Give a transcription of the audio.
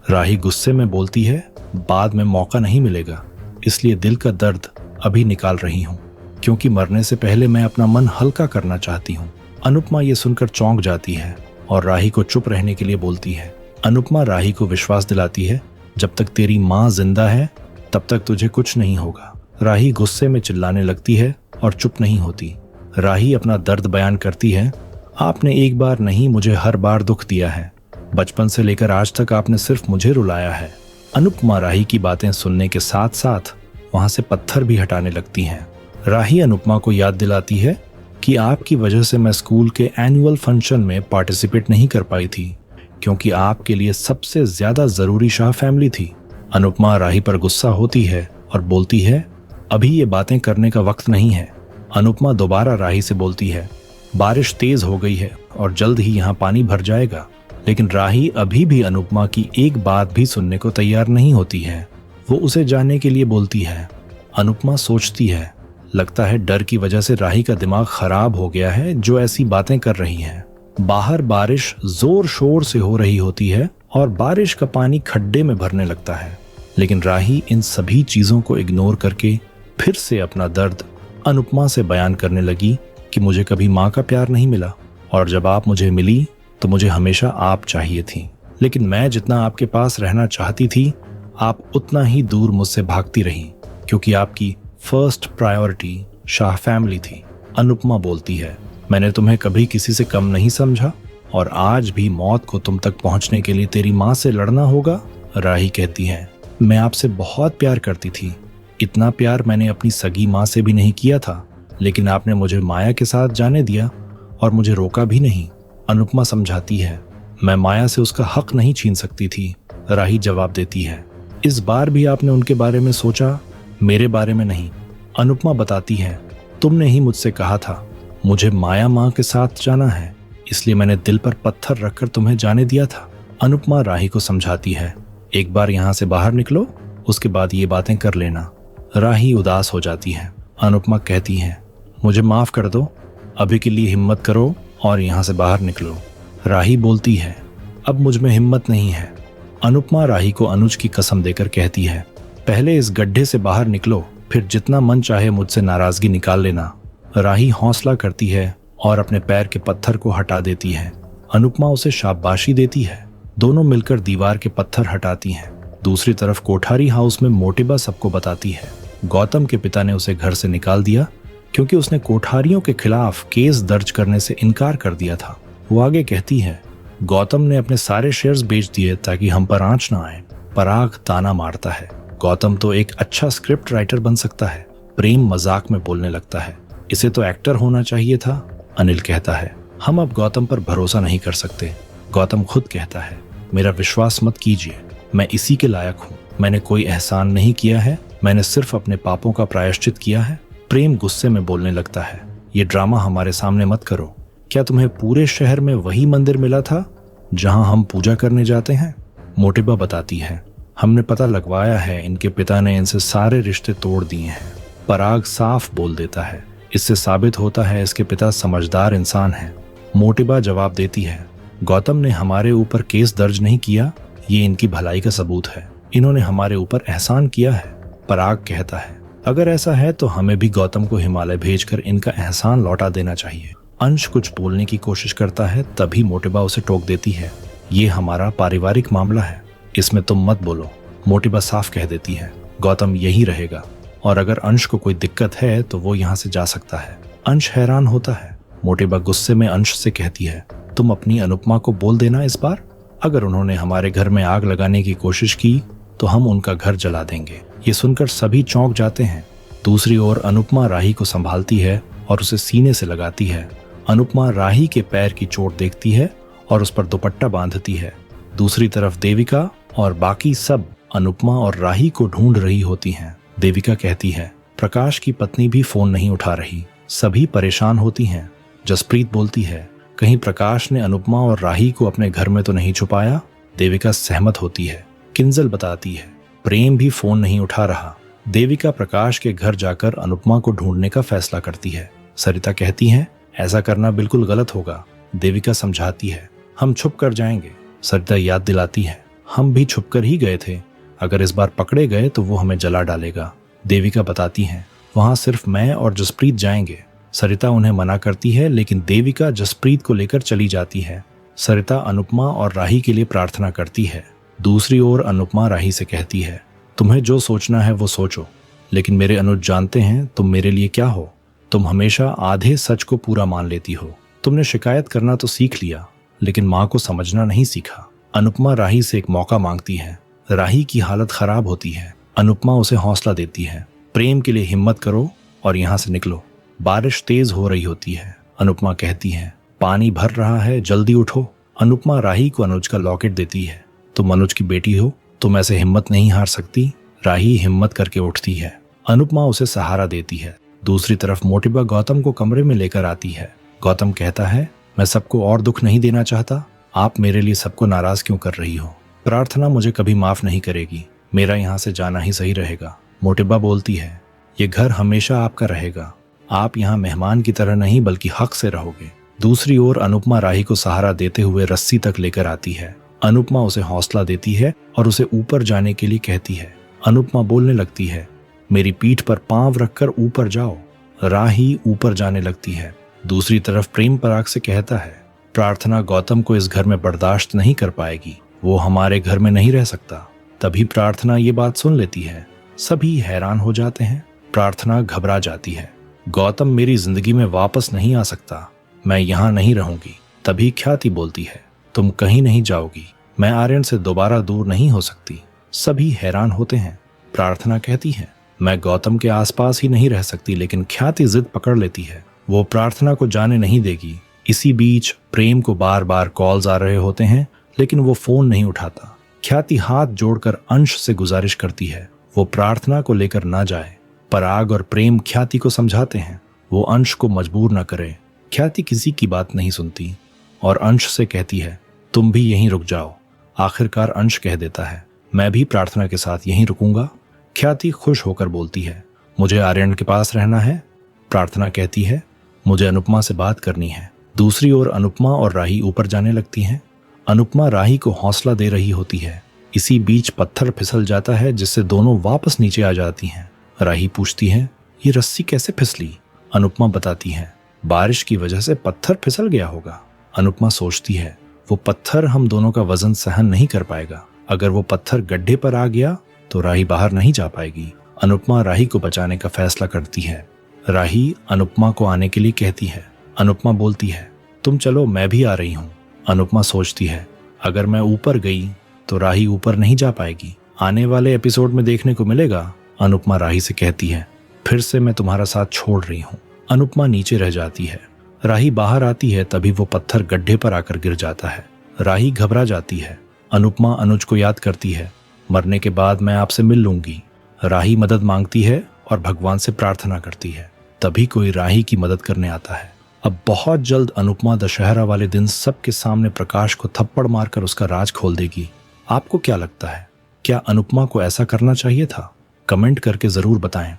राही गुस्से में बोलती है, बाद में मौका नहीं मिलेगा, इसलिए दिल का दर्द अभी निकाल रही हूँ, क्योंकि मरने से पहले मैं अपना मन हल्का करना चाहती हूँ। अनुपमा ये सुनकर चौंक जाती है और राही को चुप रहने के लिए बोलती है। अनुपमा राही को विश्वास दिलाती है, जब तक तेरी माँ जिंदा है तब तक तुझे कुछ नहीं होगा। राही गुस्से में चिल्लाने लगती है और चुप नहीं होती। राही अपना दर्द बयान करती है, आपने एक बार नहीं मुझे हर बार दुख दिया है। बचपन से लेकर आज तक आपने सिर्फ मुझे रुलाया है। अनुपमा राही की बातें सुनने के साथ साथ वहां से पत्थर भी हटाने लगती हैं। राही अनुपमा को याद दिलाती है कि आपकी वजह से मैं स्कूल के एनुअल फंक्शन में पार्टिसिपेट नहीं कर पाई थी, क्योंकि आपके लिए सबसे ज्यादा जरूरी शाह फैमिली थी। अनुपमा राही पर गुस्सा होती है और बोलती है, अभी ये बातें करने का वक्त नहीं है। अनुपमा दोबारा राही से बोलती है, बारिश तेज हो गई है और जल्द ही यहाँ पानी भर जाएगा। लेकिन राही अभी भी अनुपमा की एक बात भी सुनने को तैयार नहीं होती है। वो उसे जानने के लिए बोलती है। अनुपमा सोचती है, लगता है डर की वजह से राही का दिमाग खराब हो गया है जो ऐसी बातें कर रही है। बाहर बारिश जोर शोर से हो रही होती है और बारिश का पानी खड्डे में भरने लगता है। लेकिन राही इन सभी चीजों को इग्नोर करके फिर से अपना दर्द अनुपमा से बयान करने लगी कि मुझे कभी माँ का प्यार नहीं मिला, और जब आप मुझे मिली तो मुझे हमेशा आप चाहिए थी। लेकिन मैं जितना आपके पास रहना चाहती थी, आप उतना ही दूर मुझसे भागती रही, क्योंकि आपकी फर्स्ट प्रायोरिटी शाह फैमिली थी। अनुपमा बोलती है, मैंने तुम्हें कभी किसी से कम नहीं समझा और आज भी मौत को तुम तक पहुंचने के लिए तेरी माँ से लड़ना होगा। राही कहती है, मैं आपसे बहुत प्यार करती थी। इतना प्यार मैंने अपनी सगी माँ से भी नहीं किया था, लेकिन आपने मुझे माया के साथ जाने दिया और मुझे रोका भी नहीं। अनुपमा समझाती है, मैं माया से उसका हक नहीं छीन सकती थी। राही जवाब देती है, इस बार भी आपने उनके बारे में सोचा, मेरे बारे में नहीं। अनुपमा बताती है, तुमने ही मुझसे कहा था मुझे माया माँ के साथ जाना है, इसलिए मैंने दिल पर पत्थर रखकर तुम्हें जाने दिया था। अनुपमा राही को समझाती है, एक बार यहाँ से बाहर निकलो, उसके बाद ये बातें कर लेना। राही उदास हो जाती है। अनुपमा कहती है, मुझे माफ कर दो, अभी के लिए हिम्मत करो और यहाँ से बाहर निकलो। राही बोलती है, अब मुझ में हिम्मत नहीं है। अनुपमा राही को अनुज की कसम देकर कहती है, पहले इस गड्ढे से बाहर निकलो, फिर जितना मन चाहे मुझसे नाराजगी निकाल लेना। राही हौसला करती है और अपने पैर के पत्थर को हटा देती है। अनुपमा उसे शाबाशी देती है। दोनों मिलकर दीवार के पत्थर हटाती हैं। दूसरी तरफ कोठारी हाउस में मोटिबा सबको बताती है, गौतम के पिता ने उसे घर से निकाल दिया क्योंकि उसने कोठारियों के खिलाफ केस दर्ज करने से इनकार कर दिया था। वो आगे कहती है, गौतम ने अपने सारे शेयर्स बेच दिए ताकि हम पर आंच ना आए। पराग ताना मारता है, गौतम तो एक अच्छा स्क्रिप्ट राइटर बन सकता है। प्रेम मजाक में बोलने लगता है, इसे तो एक्टर होना चाहिए था। अनिल कहता है, हम अब गौतम पर भरोसा नहीं कर सकते। गौतम खुद कहता है, मेरा विश्वास मत कीजिए, मैं इसी के लायक हूँ। मैंने कोई एहसान नहीं किया है, मैंने सिर्फ अपने पापों का प्रायश्चित किया है। प्रेम गुस्से में बोलने लगता है, ये ड्रामा हमारे सामने मत करो। क्या तुम्हें पूरे शहर में वही मंदिर मिला था जहां हम पूजा करने जाते हैं? मोटिबा बताती है, हमने पता लगवाया है, इनके पिता ने इनसे सारे रिश्ते तोड़ दिए हैं। पराग साफ बोल देता है, इससे साबित होता है इसके पिता समझदार इंसान हैं। मोटिबा जवाब देती है, गौतम ने हमारे ऊपर केस दर्ज नहीं किया, ये इनकी भलाई का सबूत है। इन्होंने हमारे ऊपर एहसान किया है। पराग कहता है, अगर ऐसा है तो हमें भी गौतम को हिमालय भेजकर इनका एहसान लौटा देना चाहिए। अंश कुछ बोलने की कोशिश करता है, तभी मोटिबा उसे टोक देती है, ये हमारा पारिवारिक मामला है, इसमें तुम मत बोलो। मोटिबा साफ कह देती है, गौतम यही रहेगा और अगर अंश को कोई दिक्कत है तो वो यहाँ से जा सकता है। अंश हैरान होता है। मोटिबा गुस्से में अंश से कहती है, तुम अपनी अनुपमा को बोल देना इस बार, अगर उन्होंने हमारे घर में आग लगाने की कोशिश की तो हम उनका घर जला देंगे। ये सुनकर सभी चौंक जाते हैं। दूसरी ओर अनुपमा राही को संभालती है और उसे सीने से लगाती है। अनुपमा राही के पैर की चोट देखती है और उस पर दुपट्टा बांधती है। दूसरी तरफ देविका और बाकी सब अनुपमा और राही को ढूंढ रही होती हैं। देविका कहती है, प्रकाश की पत्नी भी फोन नहीं उठा रही, सभी परेशान होती हैं। जसप्रीत बोलती है, कहीं प्रकाश ने अनुपमा और राही को अपने घर में तो नहीं छुपाया? देविका सहमत होती है। किंजल बताती है, प्रेम भी फोन नहीं उठा रहा। देविका प्रकाश के घर जाकर अनुपमा को ढूंढने का फैसला करती है। सरिता कहती है, ऐसा करना बिल्कुल गलत होगा। देविका समझाती है, हम छुप कर जाएंगे। सरिता याद दिलाती है, हम भी छुपकर ही गए थे। अगर इस बार पकड़े गए तो वो हमें जला डालेगा। देविका बताती हैं, वहां सिर्फ मैं और जसप्रीत जाएंगे। सरिता उन्हें मना करती है, लेकिन देविका जसप्रीत को लेकर चली जाती है। सरिता अनुपमा और राही के लिए प्रार्थना करती है। दूसरी ओर अनुपमा राही से कहती है, तुम्हें जो सोचना है वो सोचो, लेकिन मेरे अनुज जानते हैं तुम मेरे लिए क्या हो। तुम हमेशा आधे सच को पूरा मान लेती हो। तुमने शिकायत करना तो सीख लिया, लेकिन माँ को समझना नहीं सीखा। अनुपमा राही से एक मौका मांगती है। राही की हालत खराब होती है। अनुपमा उसे हौसला देती है, प्रेम के लिए हिम्मत करो और यहाँ से निकलो। बारिश तेज हो रही होती है। अनुपमा कहती है, पानी भर रहा है, जल्दी उठो। अनुपमा राही को अनुज का लॉकेट देती है। तुम अनुज की बेटी हो, तुम ऐसे हिम्मत नहीं हार सकती। राही हिम्मत करके उठती है। अनुपमा उसे सहारा देती है। दूसरी तरफ मोटिबा गौतम को कमरे में लेकर आती है। गौतम कहता है, मैं सबको और दुख नहीं देना चाहता। आप मेरे लिए सबको नाराज क्यों कर रही हो? प्रार्थना मुझे कभी माफ नहीं करेगी। मेरा यहाँ से जाना ही सही रहेगा। मोटिबा बोलती है, ये घर हमेशा आपका रहेगा। आप यहाँ मेहमान की तरह नहीं बल्कि हक से रहोगे। दूसरी ओर अनुपमा राही को सहारा देते हुए रस्सी तक लेकर आती है। अनुपमा उसे हौसला देती है और उसे ऊपर जाने के लिए कहती है। अनुपमा बोलने लगती है, मेरी पीठ पर पांव रखकर ऊपर जाओ। राही ऊपर जाने लगती है। दूसरी तरफ प्रेम पराग से कहता है, प्रार्थना गौतम को इस घर में बर्दाश्त नहीं कर पाएगी। वो हमारे घर में नहीं रह सकता। तभी प्रार्थना ये बात सुन लेती है। सभी हैरान हो जाते हैं। प्रार्थना घबरा जाती है। गौतम मेरी जिंदगी में वापस नहीं आ सकता। मैं यहाँ नहीं रहूंगी। तभी ख्याति बोलती है, तुम कहीं नहीं जाओगी। मैं आर्यन से दोबारा दूर नहीं हो सकती। सभी हैरान होते हैं। प्रार्थना कहती है, मैं गौतम के आसपास ही नहीं रह सकती, लेकिन ख्याति जिद पकड़ लेती है। वो प्रार्थना को जाने नहीं देगी। इसी बीच प्रेम को बार बार कॉल्स आ रहे होते हैं, लेकिन वो फोन नहीं उठाता। ख्याति हाथ जोड़कर अंश से गुजारिश करती है, वो प्रार्थना को लेकर ना जाए। पराग और प्रेम ख्याति को समझाते हैं, वो अंश को मजबूर न करे। ख्याति किसी की बात नहीं सुनती और अंश से कहती है, तुम भी यहीं रुक जाओ। आखिरकार अंश कह देता है, मैं भी प्रार्थना के साथ यहीं रुकूंगा। ख्याति खुश होकर बोलती है, मुझे आर्यन के पास रहना है। प्रार्थना कहती है, मुझे अनुपमा से बात करनी है। दूसरी ओर अनुपमा और राही ऊपर जाने लगती हैं। अनुपमा राही को हौसला दे रही होती है। इसी बीच पत्थर फिसल जाता है, जिससे दोनों वापस नीचे आ जाती हैं। राही पूछती है, ये रस्सी कैसे फिसली? अनुपमा बताती है, बारिश की वजह से पत्थर फिसल गया होगा। अनुपमा सोचती है, वो पत्थर हम दोनों का वजन सहन नहीं कर पाएगा। अगर वो पत्थर गड्ढे पर आ गया तो राही बाहर नहीं जा पाएगी। अनुपमा राही को बचाने का फैसला करती है। राही अनुपमा को आने के लिए कहती है। अनुपमा बोलती है, तुम चलो, मैं भी आ रही हूँ। अनुपमा सोचती है, अगर मैं ऊपर गई तो राही ऊपर नहीं जा पाएगी। आने वाले एपिसोड में देखने को मिलेगा। अनुपमा राही से कहती है, फिर से मैं तुम्हारा साथ छोड़ रही हूँ। अनुपमा नीचे रह जाती है। राही बाहर आती है, तभी वो पत्थर गड्ढे पर आकर गिर जाता है। राही घबरा जाती है। अनुपमा अनुज को याद करती है, मरने के बाद मैं आपसे मिल लूंगी। राही मदद मांगती है और भगवान से प्रार्थना करती है। तभी कोई राही की मदद करने आता है। अब बहुत जल्द अनुपमा दशहरा वाले दिन सबके सामने प्रकाश को थप्पड़ मारकर उसका राज खोल देगी। आपको क्या लगता है, क्या अनुपमा को ऐसा करना चाहिए था? कमेंट करके जरूर बताएं।